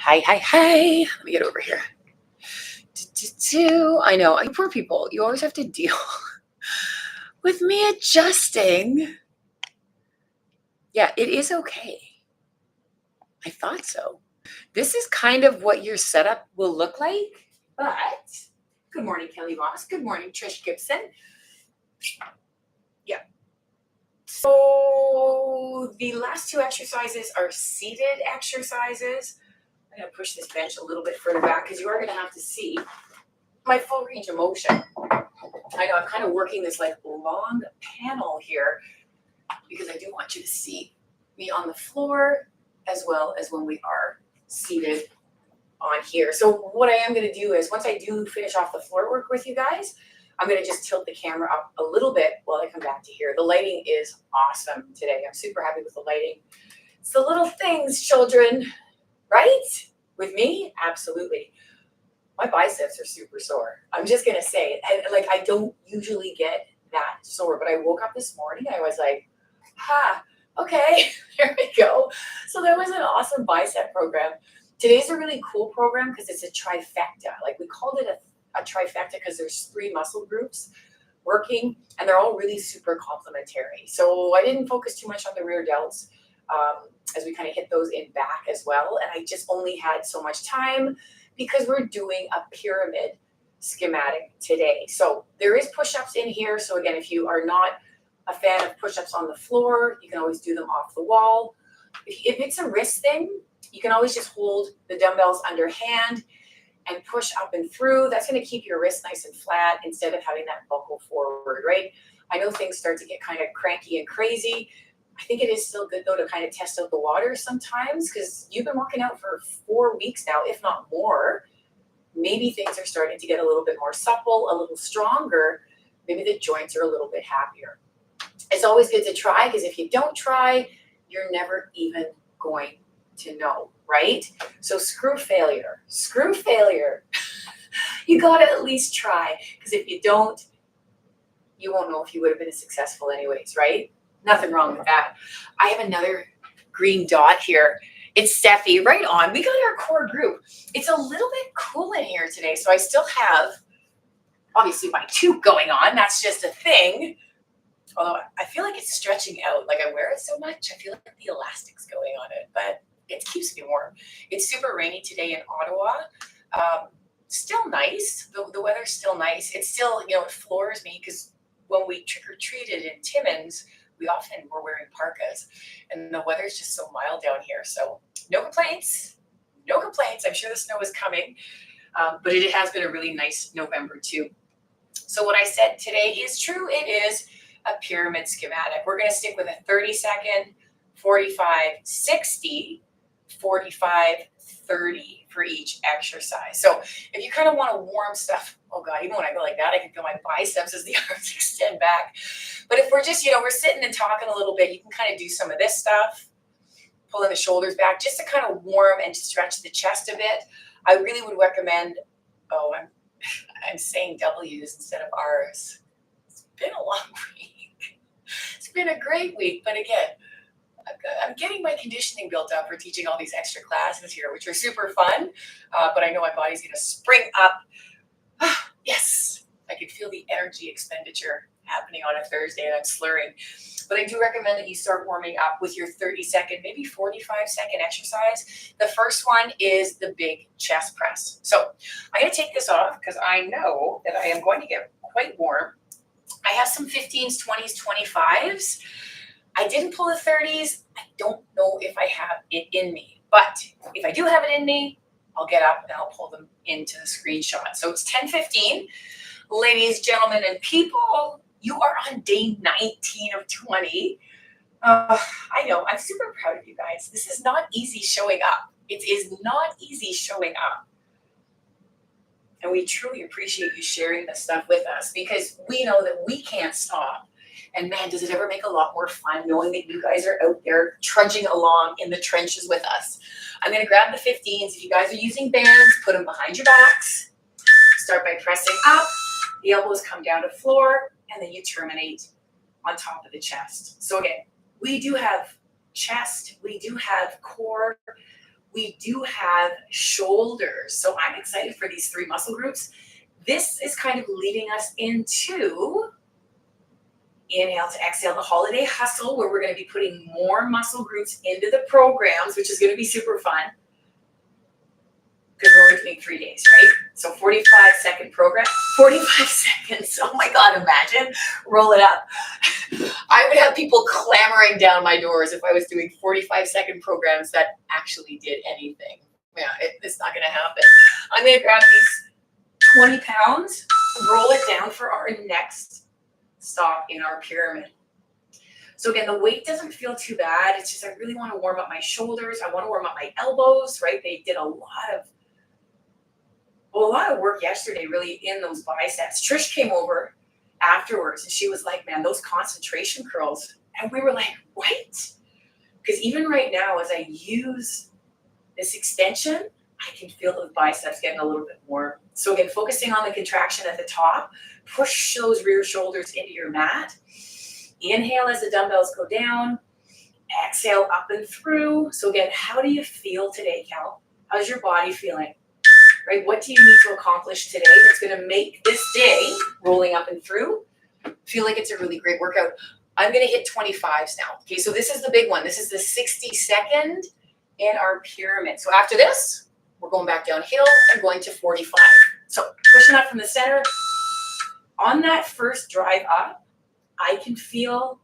Hi, hi, hi. Let me get over here. I know, you poor people, you always have to deal with me adjusting. Yeah, it is okay. I thought so. This is kind of what your setup will look like, but good morning, Kelly Ross. Good morning, Trish Gibson. Yeah. So the last two exercises are seated exercises. I'm going to push this bench a little bit further back because you are going to have to see my full range of motion. I know I'm kind of working this like long panel here because I do want you to see me on the floor as well as when we are seated on here. So what I am going to do is once I do finish off the floor work with you guys, I'm going to just tilt the camera up a little bit while I come back to here. The lighting is awesome today. I'm super happy with the lighting. It's the little things, children, right? With me, absolutely. My biceps are super sore. I'm just gonna say it. And like I don't usually get that sore, but I woke up this morning and I was like, okay, there we go. So that was an awesome bicep program. Today's a really cool program because it's a trifecta. Like we called it a trifecta because there's 3 muscle groups working and they're all really super complementary. So I didn't focus too much on the rear delts as we kind of hit those in back as well. And I just only had so much time because we're doing a pyramid schematic today. So there is push-ups in here. So again, if you are not a fan of push-ups on the floor, you can always do them off the wall. If it's a wrist thing, you can always just hold the dumbbells under hand and push up and through. That's going to keep your wrist nice and flat instead of having that buckle forward, right? I know things start to get kind of cranky and crazy. I think it is still good though to kind of test out the water sometimes because you've been working out for 4 weeks now, if not more. Maybe things are starting to get a little bit more supple, a little stronger. Maybe the joints are a little bit happier. It's always good to try because if you don't try, you're never even going to know, right? So screw failure. Screw failure. You got to at least try because if you don't, you won't know if you would have been successful anyways, right? Nothing wrong with that. I have another green dot here. It's Steffi, right on. We got our core group. It's a little bit cool in here today. So I still have, obviously, my tube going on. That's just a thing. Although I feel like it's stretching out. Like I wear it so much, I feel like the elastic's going on it. But it keeps me warm. It's super rainy today in Ottawa. Still nice. The weather's still nice. It's still, it floors me because when we trick-or-treated in Timmins, we often were wearing parkas and the weather's just so mild down here. So no complaints, no complaints. I'm sure the snow is coming, but it has been a really nice November too. So what I said today is true. It is a pyramid schematic. We're going to stick with a 30-second, 45, 60, 45, 30 for each exercise. So if you kind of want to warm stuff, oh God, even when I go like that, I can feel my biceps as the arms extend back. But if we're just, we're sitting and talking a little bit, you can kind of do some of this stuff, pulling the shoulders back just to kind of warm and stretch the chest a bit. I really would recommend, I'm saying W's instead of R's. It's been a long week. It's been a great week, but again, I'm getting my conditioning built up for teaching all these extra classes here, which are super fun. But I know my body's going to spring up. Yes, I can feel the energy expenditure happening on a Thursday and I'm slurring. But I do recommend that you start warming up with your 30-second, maybe 45-second exercise. The first one is the big chest press. So I'm going to take this off because I know that I am going to get quite warm. I have some 15s, 20s, 25s. I didn't pull the 30s. I don't know if I have it in me. But if I do have it in me, I'll get up and I'll pull them into the screenshot. So it's 10:15. Ladies, gentlemen, and people, you are on day 19 of 20. I know. I'm super proud of you guys. This is not easy showing up. It is not easy showing up. And we truly appreciate you sharing this stuff with us because we know that we can't stop. And man, does it ever make a lot more fun knowing that you guys are out there trudging along in the trenches with us. I'm going to grab the 15s. If you guys are using bands, put them behind your backs. Start by pressing up. The elbows come down to floor, and then you terminate on top of the chest. So again, we do have chest, we do have core, we do have shoulders. So I'm excited for these 3 muscle groups. This is kind of leading us into inhale to exhale, the holiday hustle, where we're going to be putting more muscle groups into the programs, which is going to be super fun because we're only doing 3 days, right? So 45-second program, 45 seconds. Oh my God, imagine, roll it up. I would have people clamoring down my doors if I was doing 45-second programs that actually did anything. Yeah, it's not going to happen. I'm going to grab these 20 pounds, roll it down for our next stop in our pyramid. So again, the weight doesn't feel too bad. It's just I really want to warm up my shoulders. I want to warm up my elbows, right? They did a lot of work yesterday really in those biceps. Trish came over afterwards and she was like, man, those concentration curls. And we were like, what? Because even right now, as I use this extension, I can feel those biceps getting a little bit more. So again, focusing on the contraction at the top, push those rear shoulders into your mat. Inhale as the dumbbells go down. Exhale up and through. So again, how do you feel today, Cal? How's your body feeling? Right? What do you need to accomplish today that's going to make this day, rolling up and through, feel like it's a really great workout? I'm going to hit 25s now. Okay, so this is the big one. This is the 60-second in our pyramid. So after this, we're going back downhill and going to 45. So pushing up from the center. On that first drive up, I can feel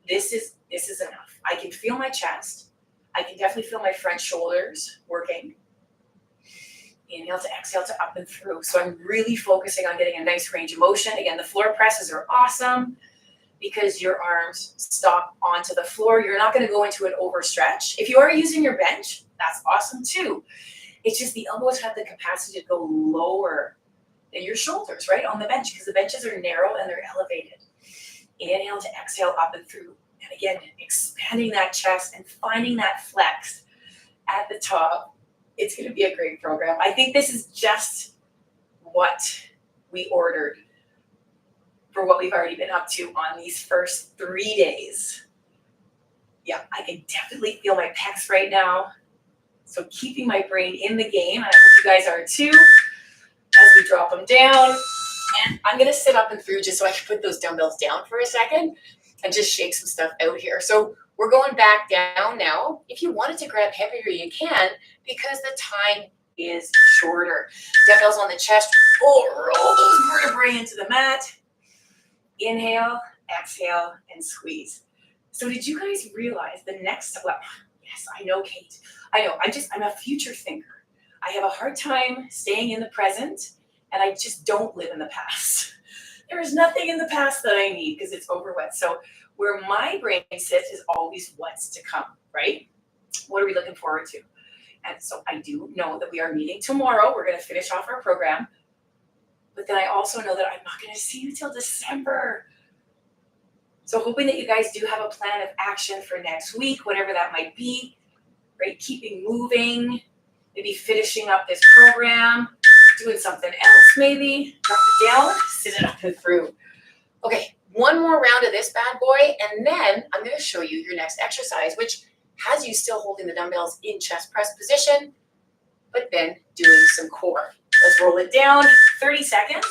this is enough. I can feel my chest. I can definitely feel my front shoulders working. Inhale to exhale to up and through. So I'm really focusing on getting a nice range of motion. Again, the floor presses are awesome because your arms stop onto the floor. You're not going to go into an overstretch. If you are using your bench, that's awesome too. It's just the elbows have the capacity to go lower than your shoulders, right, on the bench, because the benches are narrow and they're elevated. Inhale to exhale up and through. And again, expanding that chest and finding that flex at the top. It's going to be a great program. I think this is just what we ordered for what we've already been up to on these first 3 days. Yeah, I can definitely feel my pecs right now. So keeping my brain in the game, and I hope you guys are too, as we drop them down. And I'm going to sit up and through just so I can put those dumbbells down for a second and just shake some stuff out here. So we're going back down now. If you wanted to grab heavier, you can, because the time is shorter. Dumbbells on the chest. Oh, roll those vertebrae into the mat. Inhale, exhale, and squeeze. So did you guys realize the next, well, yes, I know, Kate. I know, I'm a future thinker. I have a hard time staying in the present, and I just don't live in the past. There is nothing in the past that I need because it's over with. So where my brain sits is always what's to come, right? What are we looking forward to? And so I do know that we are meeting tomorrow. We're going to finish off our program. But then I also know that I'm not going to see you till December. So hoping that you guys do have a plan of action for next week, whatever that might be, right? Keeping moving, maybe finishing up this program, doing something else maybe. Drop it down, sit it up and through. Okay, one more round of this bad boy, and then I'm going to show you your next exercise, which has you still holding the dumbbells in chest press position, but then doing some core. Let's roll it down, 30 seconds.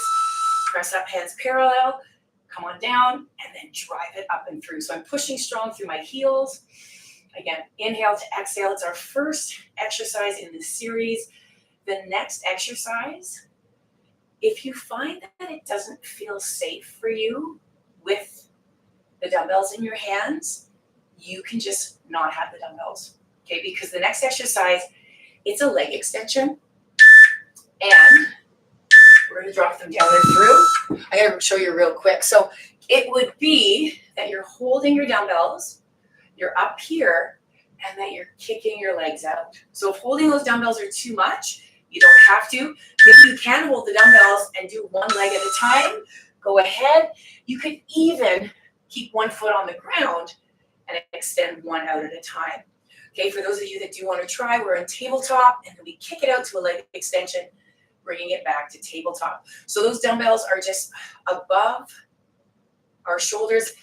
Press up, hands parallel. Come on down, and then drive it up and through. So I'm pushing strong through my heels. Again, inhale to exhale. It's our first exercise in this series. The next exercise, if you find that it doesn't feel safe for you with the dumbbells in your hands, you can just not have the dumbbells, okay? Because the next exercise, it's a leg extension, and we're gonna drop them down and through. I gotta show you real quick. So it would be that you're holding your dumbbells, you're up here, and that you're kicking your legs out. So if holding those dumbbells are too much, you don't have to. Maybe you can hold the dumbbells and do one leg at a time. Go ahead. You could even keep one foot on the ground and extend one out at a time. Okay, for those of you that do want to try, we're in tabletop, and then we kick it out to a leg extension, bringing it back to tabletop. So those dumbbells are just above our shoulders.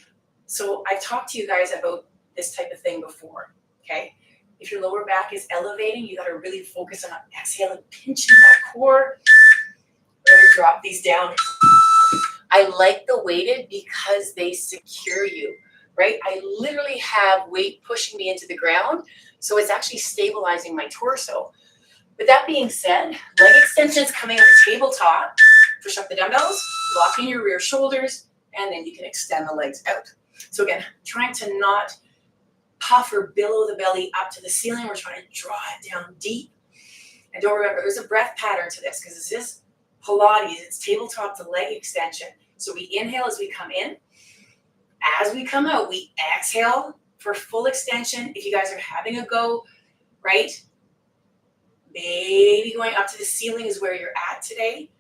So I've talked to you guys about this type of thing before, okay? If your lower back is elevating, you got to really focus on exhaling, pinching that core. We're going to drop these down. I like the weighted because they secure you, right? I literally have weight pushing me into the ground, so it's actually stabilizing my torso. With that being said, leg extensions coming on the tabletop. Push up the dumbbells, locking your rear shoulders, and then you can extend the legs out. So again, trying to not puff or billow the belly up to the ceiling. We're trying to draw it down deep. And don't remember, there's a breath pattern to this because this is Pilates. It's tabletop to leg extension. So we inhale as we come in. As we come out, we exhale for full extension. If you guys are having a go, right? Maybe going up to the ceiling is where you're at today.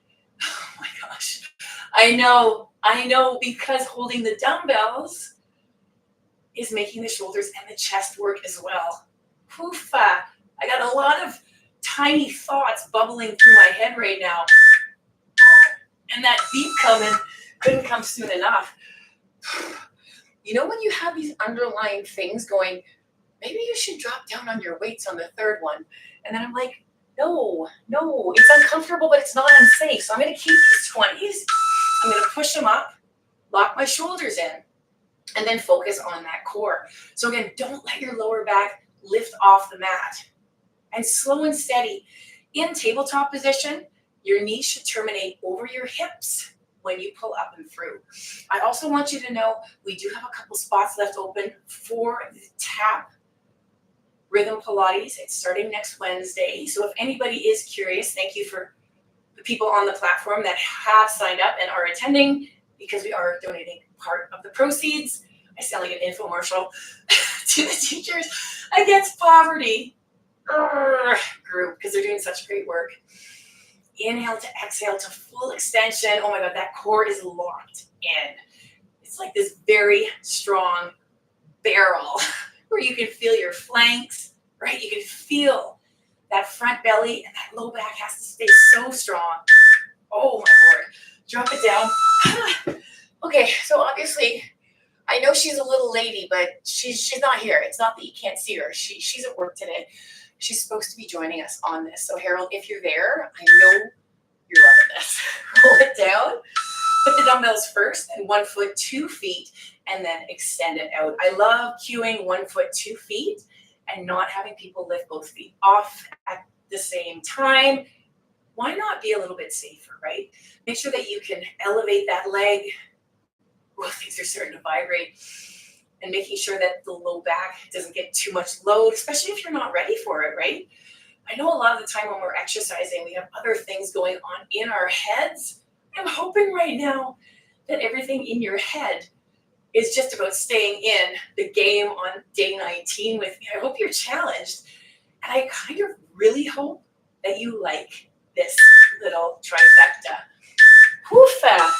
Oh my gosh. I know, because holding the dumbbells is making the shoulders and the chest work as well. Poofa. I got a lot of tiny thoughts bubbling through my head right now. And that beat coming couldn't come soon enough. You know when you have these underlying things going, maybe you should drop down on your weights on the third one. And then I'm like, no, it's uncomfortable, but it's not unsafe. So I'm going to keep these 20s. I'm going to push them up, lock my shoulders in, and then focus on that core. So again, don't let your lower back lift off the mat. And slow and steady. In tabletop position, your knees should terminate over your hips when you pull up and through. I also want you to know we do have a couple spots left open for the tap Rhythm Pilates. It's starting next Wednesday. So if anybody is curious, thank you for the people on the platform that have signed up and are attending, because we are donating part of the proceeds. I sound like an infomercial to the Teachers Against Poverty group because they're doing such great work. Inhale to exhale to full extension. Oh my God, that core is locked in. It's like this very strong barrel where you can feel your flanks, right? You can feel that front belly, and that low back has to stay so strong. Oh my Lord. Drop it down. Okay, so obviously, I know she's a little lady, but she's not here. It's not that you can't see her. She's at work today. She's supposed to be joining us on this. So Harold, if you're there, I know you're loving this. Roll it down. Put the dumbbells first, and 1 foot, 2 feet, and then extend it out. I love cueing 1 foot, 2 feet, and not having people lift both feet off at the same time. Why not be a little bit safer, right? Make sure that you can elevate that leg. Oh, things are starting to vibrate. And making sure that the low back doesn't get too much load, especially if you're not ready for it, right? I know a lot of the time when we're exercising, we have other things going on in our heads. I'm hoping right now that everything in your head is just about staying in the game on day 19 with me. I hope you're challenged. And I kind of really hope that you like this little trifecta. Woofa!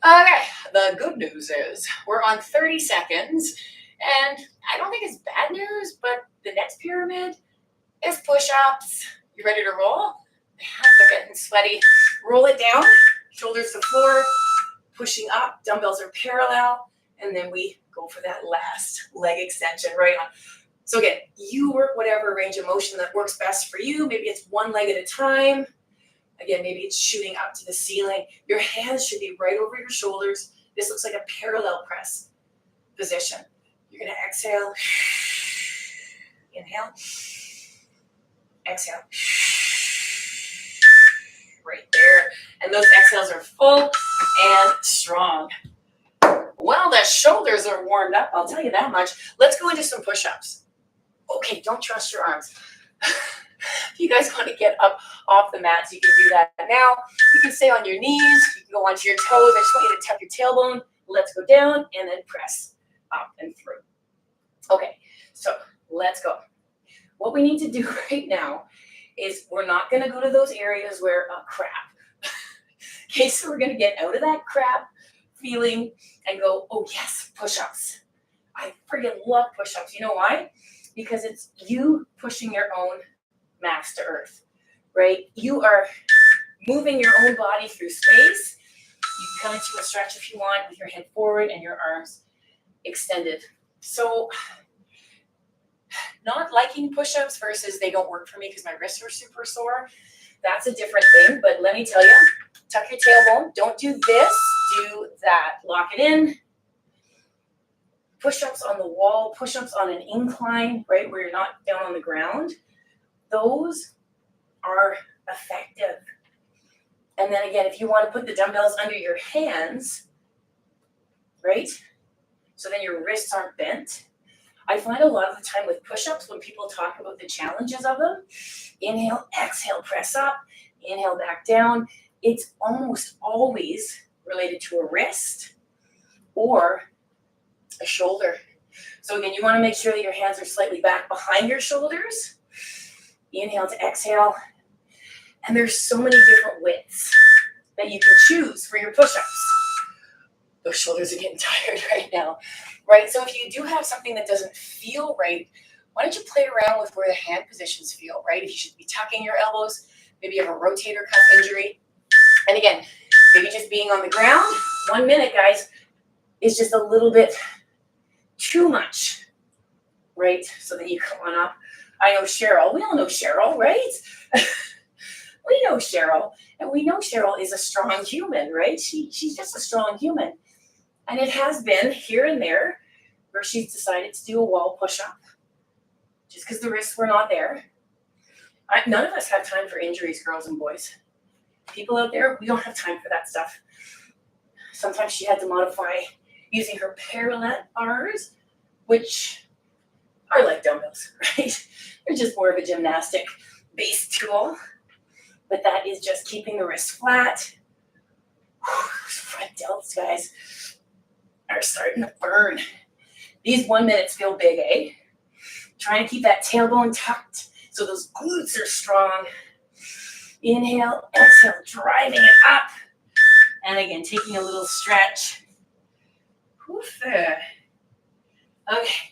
Okay, the good news is we're on 30 seconds, and I don't think it's bad news, but the next pyramid is push-ups. You ready to roll? My hands are getting sweaty. Roll it down, shoulders to floor, pushing up, dumbbells are parallel, and then we go for that last leg extension right on. So again, you work whatever range of motion that works best for you. Maybe it's one leg at a time. Again, maybe it's shooting up to the ceiling. Your hands should be right over your shoulders. This looks like a parallel press position. You're going to exhale. Inhale. Exhale. Right there. And those exhales are full and strong. Well, the shoulders are warmed up. I'll tell you that much. Let's go into some push-ups. Okay, don't trust your arms. If you guys want to get up off the mats, you can do that now. You can stay on your knees. You can go onto your toes. I just want you to tuck your tailbone. Let's go down and then press up and through. Okay, so let's go. What we need to do right now is we're not going to go to those areas where, crap. Okay, so we're going to get out of that crap feeling and go, oh yes, push-ups. I freaking love push-ups. You know why? Because it's you pushing your own mass to earth, right? You are moving your own body through space. You can come into a stretch if you want with your head forward and your arms extended. So Not liking push-ups versus they don't work for me because my wrists are super sore. That's a different thing. But let me tell you, tuck your tailbone. Don't do this. Do that. Lock it in. Push-ups on the wall, push-ups on an incline, right, where you're not down on the ground. Those are effective. And then again, if you want to put the dumbbells under your hands, right, so then your wrists aren't bent. I find a lot of the time with push-ups, when people talk about the challenges of them, inhale, exhale, press up, inhale, back down, it's almost always related to a wrist or a shoulder. So again, you want to make sure that your hands are slightly back behind your shoulders. Inhale to exhale. And there's so many different widths that you can choose for your push-ups. Those shoulders are getting tired right now, right? So if you do have something that doesn't feel right, why don't you play around with where the hand positions feel, right? If you should be tucking your elbows, maybe you have a rotator cuff injury. And again, maybe just being on the ground, 1 minute, guys, is just a little bit too much, right? So then you come on up. I know Cheryl. We all know Cheryl, right? We know Cheryl. And we know Cheryl is a strong human, right? She's just a strong human. And it has been here and there where she's decided to do a wall push-up just because the wrists were not there. None of us have time for injuries, girls and boys. People out there, we don't have time for that stuff. Sometimes she had to modify using her parallel bars, which are like dumbbells, right? They're just more of a gymnastic-based tool. But that is just keeping the wrist flat. Front delts, guys, are starting to burn. These 1 minutes feel big, eh? Trying to keep that tailbone tucked so those glutes are strong. Inhale, exhale, driving it up. And again, taking a little stretch. Okay,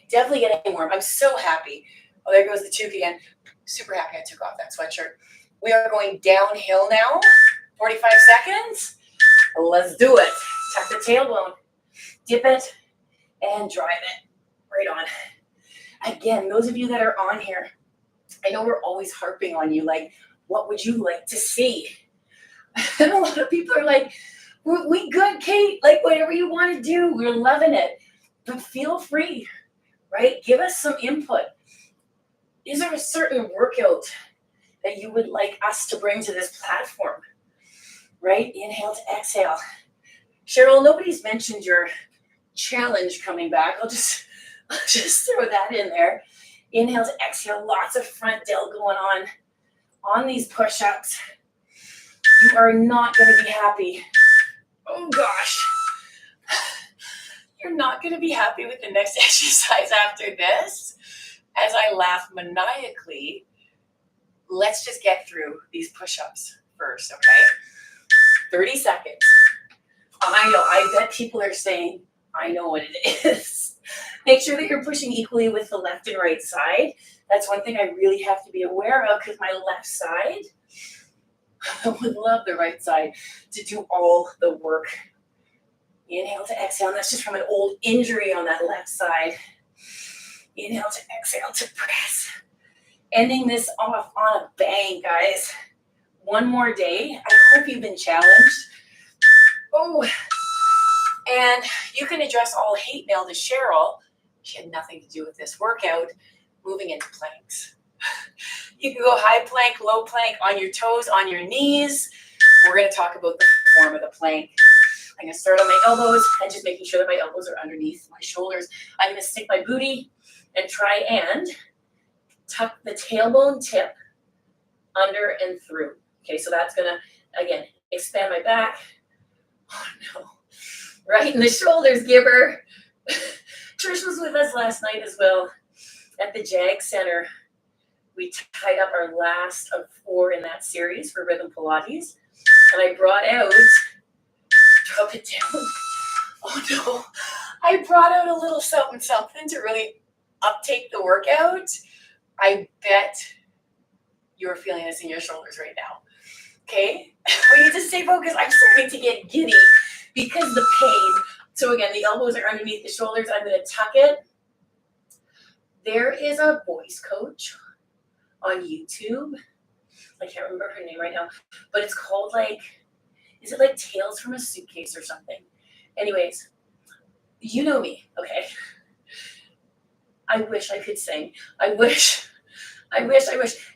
definitely getting warm. I'm so happy. Oh, there goes the toque again. Super happy I took off that sweatshirt. We are going downhill now. 45 seconds. Let's do it. Tuck the tailbone. Dip it and drive it right on. Again, those of you that are on here, I know we're always harping on you, like, what would you like to see? And a lot of people are like, we good, Kate, like whatever you want to do, we're loving it. But feel free, right? Give us some input. Is there a certain workout that you would like us to bring to this platform, right? Inhale to exhale. Cheryl, nobody's mentioned your challenge coming back. I'll just throw that in there. Inhale to exhale, lots of front delt going on these push-ups. You are not going to be happy. Oh gosh. You're not going to be happy with the next exercise after this. As I laugh maniacally, let's just get through these push-ups first, okay? 30 seconds. I know, I bet people are saying, I know what it is. Make sure that you're pushing equally with the left and right side. That's one thing I really have to be aware of because my left side, I would love the right side to do all the work. Inhale to exhale, and that's just from an old injury on that left side. Inhale to exhale to press. Ending this off on a bang, guys. One more day. I hope you've been challenged. Oh, and you can address all hate mail to Cheryl. She had nothing to do with this workout. Moving into planks. You can go high plank, low plank, on your toes, on your knees. We're going to talk about the form of the plank. I'm going to start on my elbows and just making sure that my elbows are underneath my shoulders. I'm going to stick my booty and try and tuck the tailbone tip under and through. Okay, so that's going to, again, expand my back. Oh, no. Right in the shoulders, Gibber. Trish was with us last night as well at the JAG Center. We tied up our last of 4 in that series for Rhythm Pilates. And I brought out, drop it down. Oh, no. I brought out a little something to really uptake the workout. I bet you're feeling this in your shoulders right now. Okay? We need to stay focused. I'm starting to get giddy because the pain. So again, the elbows are underneath the shoulders. I'm going to tuck it There is a voice coach on YouTube. I can't remember her name right now, but it's called like, is it like Tales from a Suitcase or something? Anyways, you know me, okay? I wish I could sing. I wish. And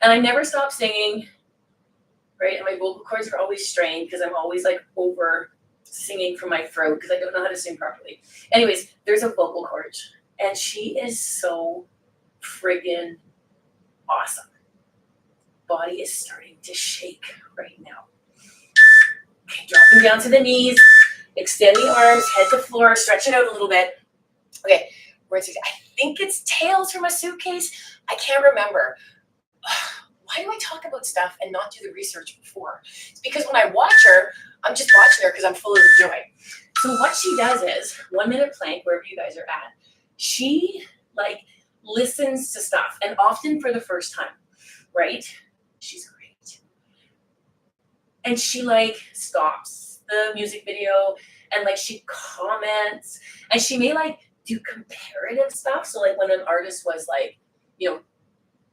I never stop singing, right? And my vocal cords are always strained because I'm always like over singing from my throat because I don't know how to sing properly. Anyways, there's a vocal coach, and she is so friggin' awesome. Body is starting to shake right now. Okay, dropping down to the knees, extend the arms, head to floor, stretch it out a little bit. Okay, I think it's Tales from a Suitcase. I can't remember. Why do I talk about stuff and not do the research before? It's because when I watch her, I'm just watching her because I'm full of joy. So what she does is 1 minute plank, wherever you guys are at, she like listens to stuff, and often for the first time, right? She's great. And she like stops the music video and like she comments, and she may like do comparative stuff. So like when an artist was like,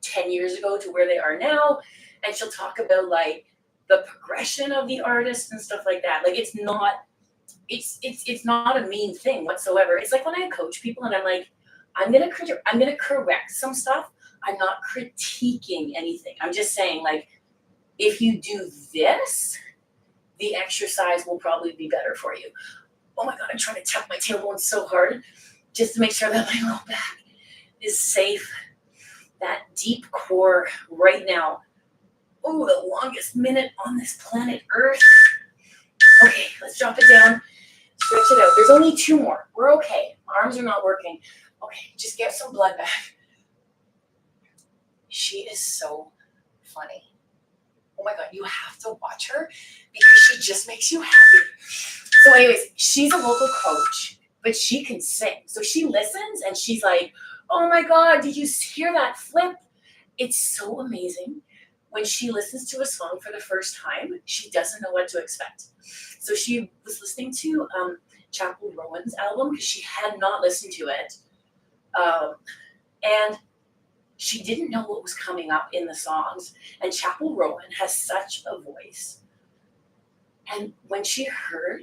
10 years ago to where they are now, and she'll talk about like the progression of the artist and stuff like that. Like it's not a mean thing whatsoever. It's like when I coach people and I'm like, I'm gonna correct some stuff. I'm not critiquing anything. I'm just saying like, if you do this, the exercise will probably be better for you. Oh my God, I'm trying to tap my tailbone so hard just to make sure that my low back is safe. That deep core right now. Oh, the longest minute on this planet Earth. Okay, let's drop it down. Stretch it out. There's only 2 more. We're okay. Arms are not working. Okay, just get some blood back. She is so funny. Oh my God, you have to watch her because she just makes you happy. So anyways, she's a vocal coach, but she can sing. So she listens and she's like, oh my God, did you hear that flip? It's so amazing. When she listens to a song for the first time, she doesn't know what to expect. So she was listening to Chapel Rowan's album because she had not listened to it. And she didn't know what was coming up in the songs. And Chapel Rowan has such a voice. And when she heard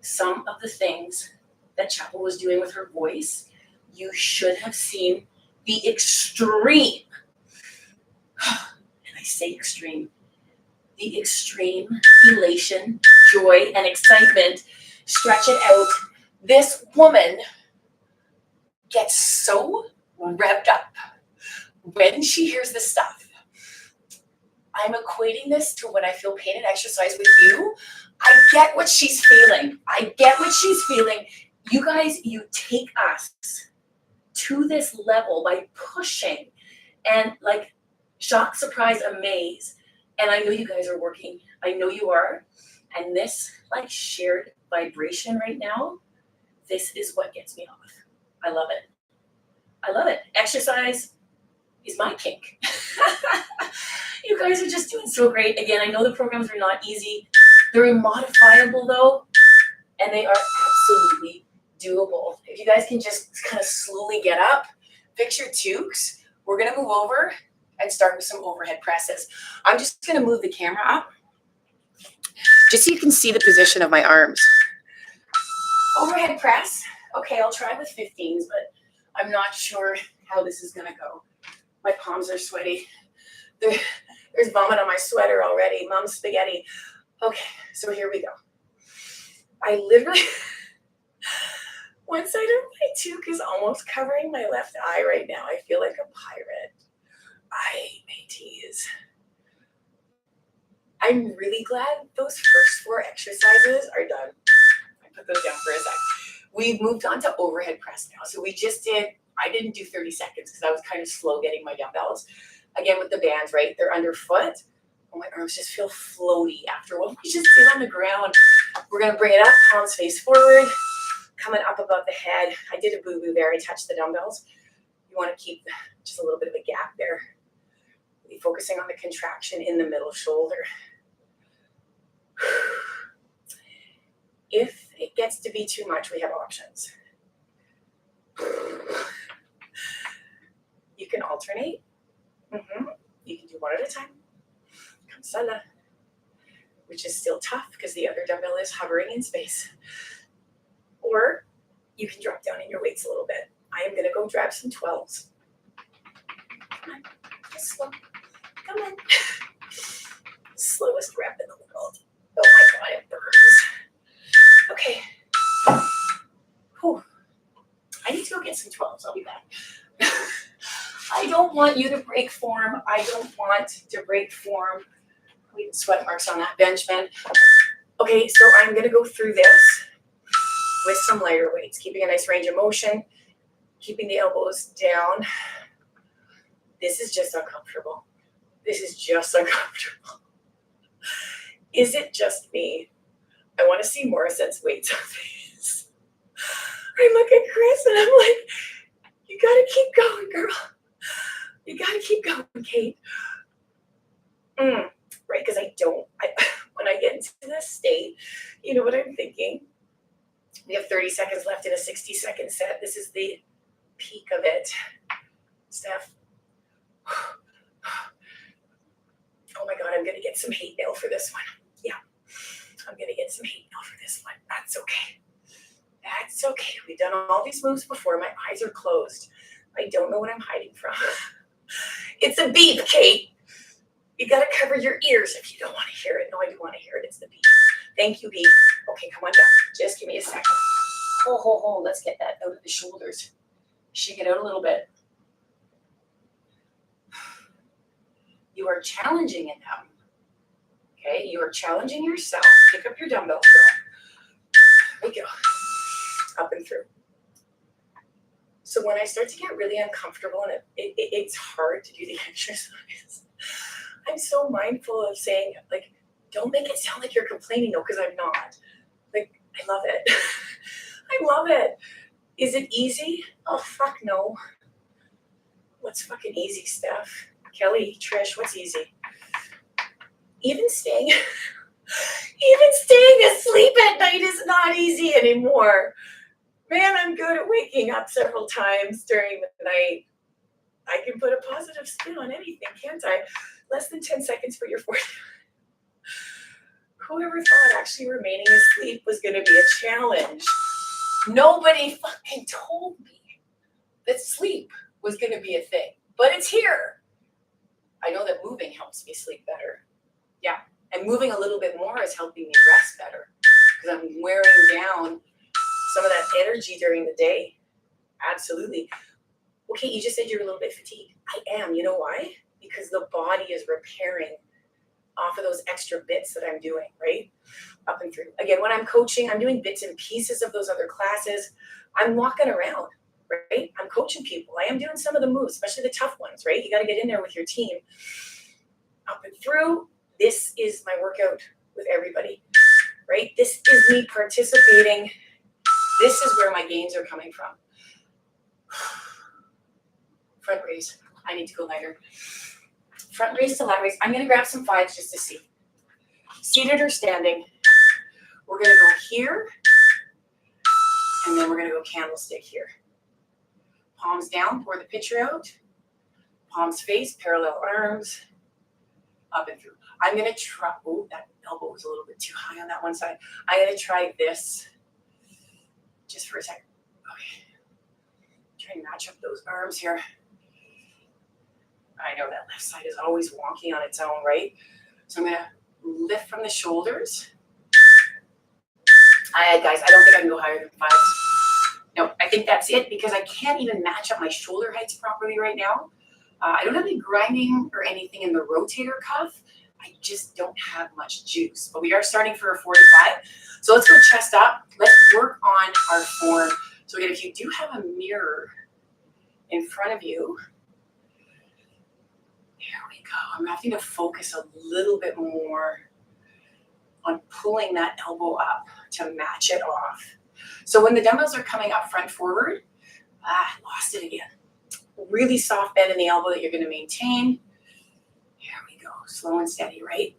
some of the things that Chapel was doing with her voice, you should have seen the extreme, and I say extreme, the extreme elation, joy, and excitement. Stretch it out. This woman gets so revved up when she hears this stuff. I'm equating this to when I feel pain and exercise with you. I get what she's feeling. You guys, you take us to this level by pushing and like shock, surprise, amaze. And I know you guys are working. I know you are. And this like shared vibration right now, this is what gets me off. I love it. Exercise is my kink. You guys are just doing so great. Again, I know the programs are not easy. They're modifiable though, and they are absolutely doable. If you guys can just kind of slowly get up, fix your toques. We're gonna move over and start with some overhead presses. I'm just gonna move the camera up just so you can see the position of my arms. Overhead press. Okay, I'll try with 15s, but I'm not sure how this is gonna go. My palms are sweaty. There's vomit on my sweater already. Mom's spaghetti. Okay, so here we go. I literally, one side of my toque is almost covering my left eye right now. I feel like a pirate. I hate my teas. I'm really glad those first 4 exercises are done. I put those down for a sec. We've moved on to overhead press now. So I didn't do 30 seconds because I was kind of slow getting my dumbbells. Again, with the bands, right? They're underfoot. Oh, my arms just feel floaty after what we just did on the ground. We're going to bring it up, palms face forward, coming up above the head. I did a boo-boo there. I touched the dumbbells. You want to keep just a little bit of a gap there. Be focusing on the contraction in the middle shoulder. If it gets to be too much, we have options. You can alternate. You can do one at a time. Kamsala, which is still tough because the other dumbbell is hovering in space. Or you can drop down in your weights a little bit. I am going to go grab some 12s. Come on, just slow. Come on. Slowest rep in the world. Oh my God, it burns. Okay. Whew. I need to go get some 12s. I'll be back. I don't want you to break form. I don't want to break form. Leave sweat marks on that bench bend. Okay, so I'm going to go through this with some lighter weights, keeping a nice range of motion, keeping the elbows down. This is just uncomfortable. This is just uncomfortable. Is it just me? I want to see Morrison's weights on these. I look at Chris and I'm like, you got to keep going, girl. You got to keep going, Kate. Right, because when I get into this state, you know what I'm thinking? We have 30 seconds left in a 60-second set. This is the peak of it. Steph. Oh my God, I'm going to get some hate mail for this one. Yeah, I'm going to get some hate mail for this one. That's okay. That's okay. We've done all these moves before. My eyes are closed. I don't know what I'm hiding from. It's a beep, Kate. You got to cover your ears if you don't want to hear it. No, I do want to hear it. It's the beep. Thank you, beep. Okay, come on down. Just give me a second. Let's get that out of the shoulders. Shake it out a little bit. You are challenging in them. Okay, you are challenging yourself. Pick up your dumbbells, girl. There we go. Up and through. So when I start to get really uncomfortable and it's hard to do the exercise, I'm so mindful of saying, like, don't make it sound like you're complaining, though, because I'm not. Like, I love it. I love it. Is it easy? Oh, fuck no. What's fucking easy, Steph? Kelly, Trish, what's easy? Even staying asleep at night is not easy anymore. Man, I'm good at waking up several times during the night. I can put a positive spin on anything, can't I? Less than 10 seconds for your 40. Whoever thought actually remaining asleep was going to be a challenge? Nobody fucking told me that sleep was going to be a thing, but it's here. I know that moving helps me sleep better. Yeah, and moving a little bit more is helping me rest better because I'm wearing down some of that energy during the day. Absolutely. Okay, you just said you're a little bit fatigued. I am. You know why? Because the body is repairing off of those extra bits that I'm doing, right? Up and through. Again, when I'm coaching, I'm doing bits and pieces of those other classes. I'm walking around, right? I'm coaching people. I am doing some of the moves, especially the tough ones, right? You got to get in there with your team. Up and through. This is my workout with everybody, right? This is me participating. This is where my gains are coming from. Front raise. I need to go lighter. Front raise to lat raise. I'm going to grab some 5s just to see. Seated or standing. We're going to go here. And then we're going to go candlestick here. Palms down. Pour the pitcher out. Palms face. Parallel arms. Up and through. I'm going to try. Oh, that elbow was a little bit too high on that one side. I'm going to try this. Just for a second. Okay. Try and match up those arms here. I know that left side is always wonky on its own, right? So I'm going to lift from the shoulders. Guys, I don't think I can go higher than 5s. No, I think that's it because I can't even match up my shoulder heights properly right now. I don't have any grinding or anything in the rotator cuff. I just don't have much juice. But we are starting for a 45. So let's go chest up. Let's work on our form. So again, if you do have a mirror in front of you, there we go. I'm having to focus a little bit more on pulling that elbow up to match it off. So when the dumbbells are coming up front forward, lost it again. Really soft bend in the elbow that you're going to maintain. Here we go. Slow and steady, right?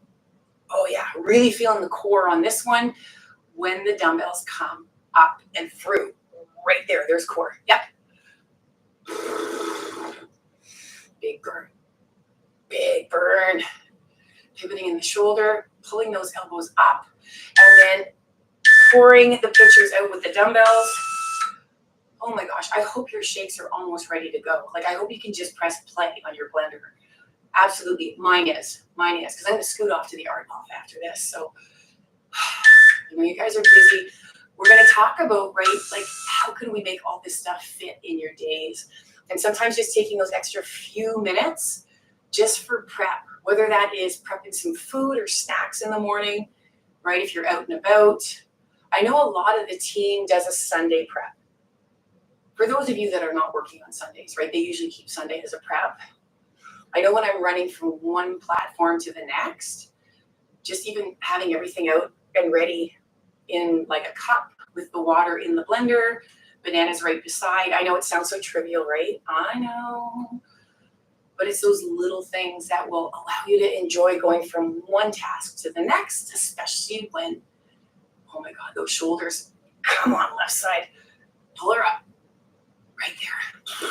Oh yeah, really feeling the core on this one. When the dumbbells come up and through, right there, there's core. Yep. big burn. Big burn. Pivoting in the shoulder, pulling those elbows up, and then pouring the pitchers out with the dumbbells. Oh my gosh, I hope your shakes are almost ready to go. Like, I hope you can just press play on your blender. Absolutely. Mine is, because I'm going to scoot off to the art off after this. So, you guys are busy. We're going to talk about, right, like, how can we make all this stuff fit in your days? And sometimes just taking those extra few minutes just for prep, whether that is prepping some food or snacks in the morning, right, if you're out and about. I know a lot of the team does a Sunday prep. For those of you that are not working on Sundays, right, they usually keep Sunday as a prep. I know when I'm running from one platform to the next, just even having everything out and ready in like a cup with the water in the blender, bananas right beside. I know it sounds so trivial, right? I know. But it's those little things that will allow you to enjoy going from one task to the next, especially when, oh my God, those shoulders, come on, left side, pull her up, right there.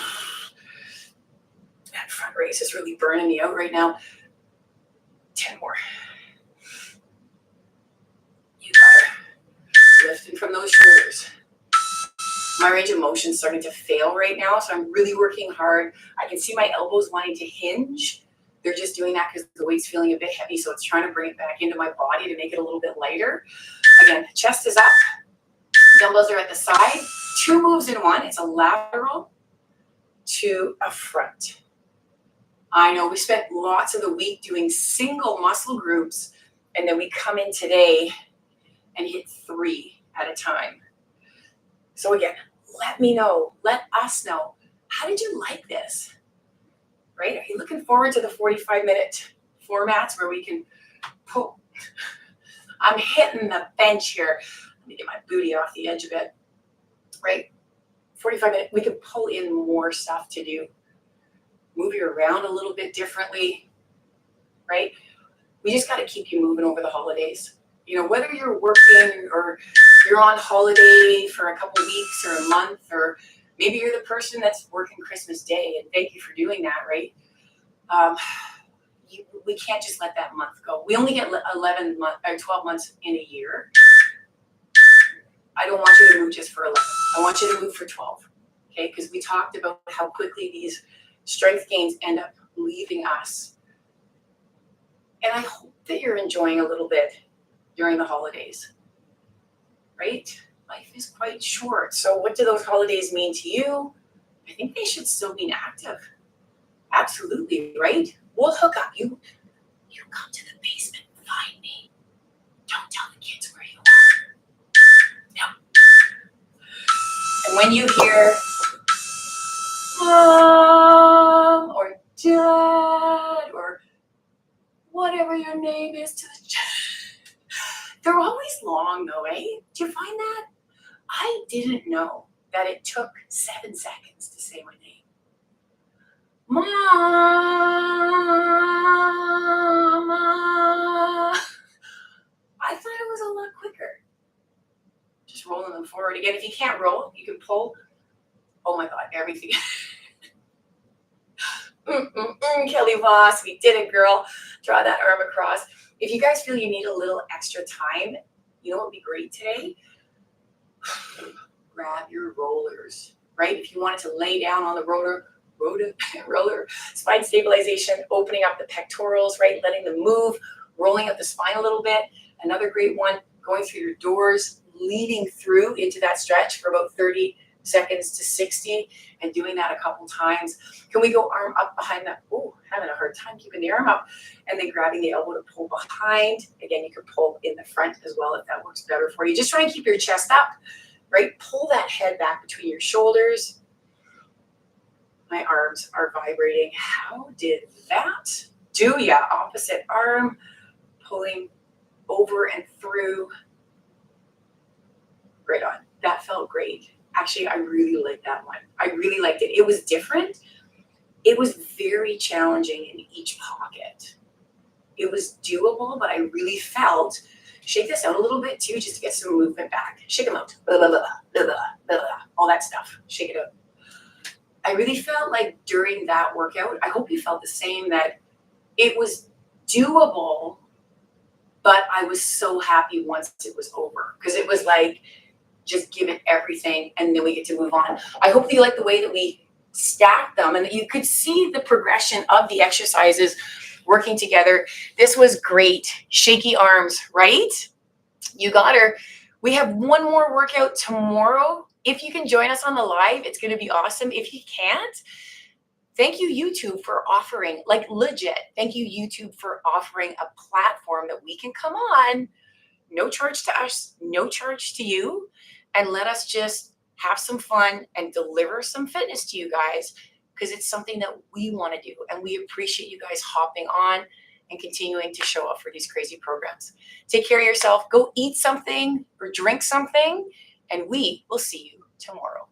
That front raise is really burning me out right now. 10 more. You got her. Lifting from those shoulders. My range of motion is starting to fail right now, so I'm really working hard. I can see my elbows wanting to hinge. They're just doing that because the weight's feeling a bit heavy, so it's trying to bring it back into my body to make it a little bit lighter. Again, chest is up. Dumbbells are at the side. 2 moves in one. It's a lateral to a front. I know we spent lots of the week doing single muscle groups, and then we come in today and hit 3 at a time. So again, let me know, let us know, how did you like this? Right? Are you looking forward to the 45-minute formats where we can pull? I'm hitting the bench here. Let me get my booty off the edge of it. Right? 45 minutes, we can pull in more stuff to do. Move you around a little bit differently, right? We just got to keep you moving over the holidays. Whether you're working or you're on holiday for a couple weeks or a month, or maybe you're the person that's working Christmas Day, and thank you for doing that, right? We can't just let that month go. We only get 11 months or 12 months in a year. I don't want you to move just for 11. I want you to move for 12, okay? Because we talked about how quickly these strength gains end up leaving us. And I hope that you're enjoying a little bit during the holidays, right? Life is quite short. So what do those holidays mean to you? I think they should still be active. Absolutely, right? We'll hook up. You come to the basement and find me. Don't tell the kids where you are. No. And when you hear Mom or Dad or whatever your name is to the they're always long though, eh? Do you find that? I didn't know that it took 7 seconds to say my name. Mama. I thought it was a lot quicker. Just rolling them forward. Again, if you can't roll, you can pull. Oh my God, everything. Kelly Voss, we did it, girl. Draw that arm across. If you guys feel you need a little extra time, you know what would be great today? Grab your rollers, right? If you wanted to lay down on the roller, spine stabilization, opening up the pectorals, right? Letting them move, rolling up the spine a little bit. Another great one, going through your doors, leading through into that stretch for about 30 seconds to 60 and doing that a couple times. Can we go arm up behind that? Oh, having a hard time keeping the arm up, and then grabbing the elbow to pull behind. Again, you can pull in the front as well if that works better for you. Just try and keep your chest up, right? Pull that head back between your shoulders. My arms are vibrating. How did that do ya? Opposite arm, pulling over and through. Right on. That felt great. Actually, I really liked that one. I really liked it. It was different. It was very challenging in each pocket. It was doable, but I really felt, shake this out a little bit too, just to get some movement back. Shake them out. Blah, blah, blah, blah, blah, blah, blah. All that stuff. Shake it out. I really felt like during that workout, I hope you felt the same, that it was doable, but I was so happy once it was over because it was like just give it everything and then we get to move on. I hope that you like the way that we stacked them and that you could see the progression of the exercises working together. This was great. Shaky arms, right? You got her. We have one more workout tomorrow. If you can join us on the live, it's going to be awesome. If you can't, thank you, YouTube, for offering, like legit, thank you, YouTube, for offering a platform that we can come on, no charge to us, no charge to you, and let us just have some fun and deliver some fitness to you guys because it's something that we want to do. And we appreciate you guys hopping on and continuing to show up for these crazy programs. Take care of yourself. Go eat something or drink something, and we will see you tomorrow.